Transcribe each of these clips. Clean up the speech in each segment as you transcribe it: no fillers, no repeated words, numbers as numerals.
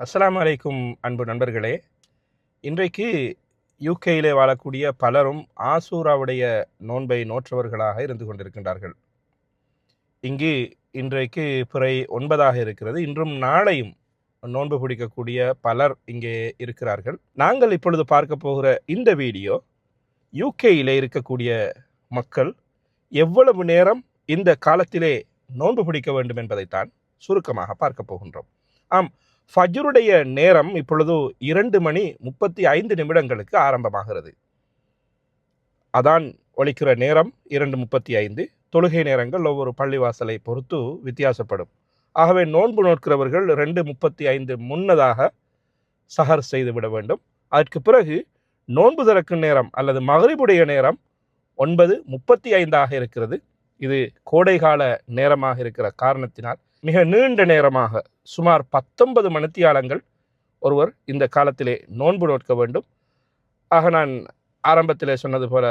அஸ்ஸலாமு அலைக்கும் அன்பு நண்பர்களே. இன்றைக்கு யூகேயிலே வாழக்கூடிய பலரும் ஆசூராவுடைய நோன்பை நோற்றவர்களாக இருந்து கொண்டிருக்கின்றார்கள். இங்கு இன்றைக்கு பிறை 9ஆக இருக்கிறது. இன்றும் நாளையும் நோன்பு பிடிக்கக்கூடிய பலர் இங்கே இருக்கிறார்கள். நாங்கள் இப்பொழுது பார்க்க போகிற இந்த வீடியோ யூகேயிலே இருக்கக்கூடிய மக்கள் எவ்வளவு நேரம் இந்த காலத்திலே நோன்பு பிடிக்க வேண்டும் என்பதைத்தான் சுருக்கமாக பார்க்க போகின்றோம். ஆம், ஃபஜ்ருடைய நேரம் இப்பொழுது 2:35 ஆரம்பமாகிறது. அதான் ஒலிக்கிற நேரம் 2:35. தொழுகை நேரங்கள் ஒவ்வொரு பள்ளிவாசலை பொறுத்து வித்தியாசப்படும். ஆகவே நோன்பு நோக்கிறவர்கள் 2:35 முன்னதாக சஹர் செய்துவிட வேண்டும். அதற்கு பிறகு நோன்பு திறக்கும் நேரம் அல்லது மகரிபுடைய நேரம் 9:35 இருக்கிறது. இது கோடைகால நேரமாக இருக்கிற காரணத்தினால் மிக நீண்ட நேரமாக சுமார் 19 மணித்தியாலங்கள் ஒருவர் இந்த காலத்திலே நோன்பு நோக்க வேண்டும். ஆக நான் ஆரம்பத்திலே சொன்னது போல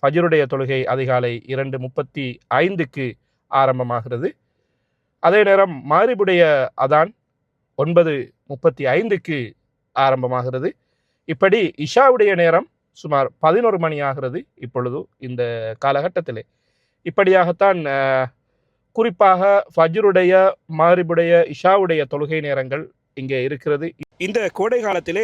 ஃபஜ்ருடைய தொழுகை அதிகாலை 2:35 ஆரம்பமாகிறது. அதே நேரம் மக்ரிபுடைய அதான் 9:35 ஆரம்பமாகிறது. இப்படி இஷாவுடைய நேரம் சுமார் 11 மணி ஆகிறது. இப்பொழுது இந்த காலகட்டத்திலே இப்படியாகத்தான் குறிப்பாக ஃபஜ்ருடைய, மக்ரிபுடைய, இஷாவுடைய தொழுகை நேரங்கள் இங்கே இருக்கிறது. இந்த கோடை காலத்திலே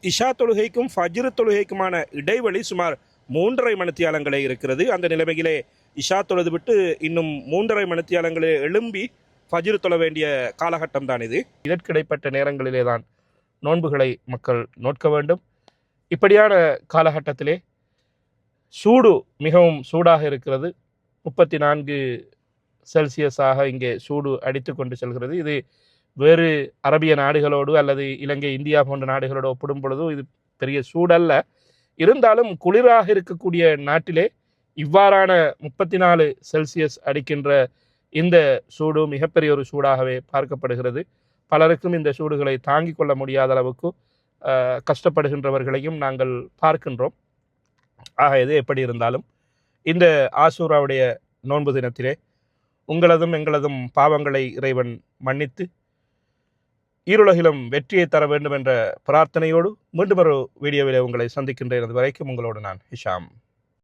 இஷா தொழுகைக்கும் ஃபஜ்ரு தொழுகைக்குமான இடைவெளி சுமார் 3.5 மணித்தியாலங்களே இருக்கிறது. அந்த நிலைமையிலே இஷா தொழுது விட்டு இன்னும் 3.5 மணித்தியாலங்களே எழும்பி ஃபஜ்ரு தொழ வேண்டிய காலகட்டம் தான் இது. இதற்கிடைப்பட்ட நேரங்களிலே தான் நோன்புகளை மக்கள் நோக்க வேண்டும். இப்படியான காலகட்டத்திலே சூடு மிகவும் சூடாக இருக்கிறது. 34 செல்சியஸாக இங்கே சூடு அடித்து கொண்டு செல்கிறது. இது வேறு அரபிய நாடுகளோடு அல்லது இலங்கை, இந்தியா போன்ற நாடுகளோடு ஒப்பிடும் பொழுது இது பெரிய சூடல்ல. இருந்தாலும் குளிராக இருக்கக்கூடிய நாட்டிலே இவ்வாறான 34 செல்சியஸ் அடிக்கின்ற இந்த சூடு மிகப்பெரிய ஒரு சூடாகவே பார்க்கப்படுகிறது. பலருக்கும் இந்த சூடுகளை தாங்கிக் கொள்ள முடியாத அளவுக்கு கஷ்டப்படுகின்றவர்களையும் நாங்கள் பார்க்கின்றோம். ஆக எது எப்படி இருந்தாலும் இந்த ஆசூராவுடைய நோன்பு தினத்திலே உங்களதும் எங்களதும் பாவங்களை இறைவன் மன்னித்து ஈருலகிலும் வெற்றியை தர வேண்டும் என்ற பிரார்த்தனையோடு மீண்டும் ஒரு வீடியோவிலே உங்களை சந்திக்கின்றேன். அது வரைக்கும் உங்களோடு நான் ஹிஷாம்.